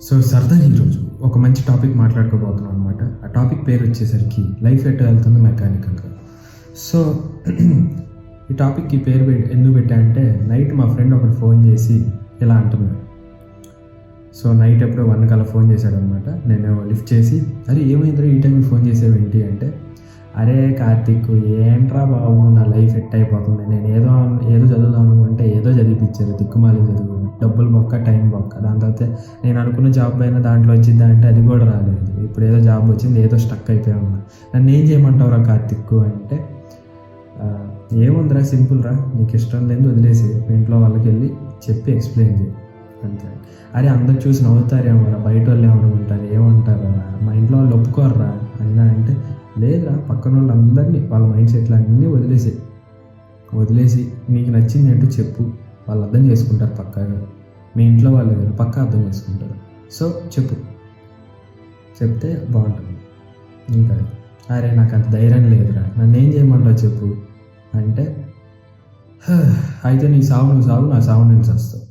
So సరదాగా ఈరోజు ఒక మంచి టాపిక్ మాట్లాడుకోబోతున్నాం అనమాట. ఆ టాపిక్ పేరు వచ్చేసరికి లైఫ్ ఎట్లా వెళ్తుంది మెకానికల్గా. సో ఈ టాపిక్కి పేరు ఎందుకు పెట్టా అంటే, నైట్ మా ఫ్రెండ్ ఒకటి ఫోన్ చేసి ఇలా అంటున్నాడు. సో నైట్ ఎప్పుడో 1 కల్లా ఫోన్ చేశాడు అనమాట. నేను లిఫ్ట్ చేసి, అరే ఏమైందిరా ఈ టైంకి ఫోన్ చేసేవి ఏంటి అంటే, అరే కార్తిక్ ఏంట్రా బాబు నా లైఫ్ ఎట్ అయిపోతుంది, నేను ఏదో చదువుదాం అనుకుంటే ఏదో చదివిపించారు, దిక్కుమాలి చదువు, డబ్బులు బొక్క, టైం బొక్క. దాని తర్వాత నేను అనుకున్న జాబ్ అయినా దాంట్లో వచ్చిందా అంటే అది కూడా రాలేదు. ఇప్పుడు ఏదో జాబ్ వచ్చింది, ఏదో స్టక్ అయిపోయా ఉన్నా, నన్ను ఏం చేయమంటావురా కార్తిక్ అంటే, ఏముందిరా సింపుల్ రా, నీకు ఇష్టం లేదు వదిలేసి మీ ఇంట్లో వాళ్ళకి వెళ్ళి చెప్పి ఎక్స్ప్లెయిన్ చేయి అంతే. అరే అందరు చూసి నవ్వుతారేమోరా, బయట వాళ్ళు ఏమనుకుంటారు, ఏమంటారా, మా ఇంట్లో వాళ్ళు ఒప్పుకోర్రా అయినా అంటే, లేదురా పక్కన వాళ్ళందరినీ వాళ్ళ మైండ్ సెట్లు అన్నీ వదిలేసి నీకు నచ్చింది ఏంటో చెప్పు, వాళ్ళు అర్థం చేసుకుంటారు పక్కాగా. మీ ఇంట్లో వాళ్ళు కదా పక్కా అర్థం చేసుకుంటారు. సో చెప్తే బాగుంటుంది. ఇంకా అరే నాకు అంత ధైర్యం లేదురా, నన్ను ఏం చేయమంటావు చెప్పు అంటే, అయితే నీ సావు నువ్వు సావు, నా సావు నేను చేస్తావు.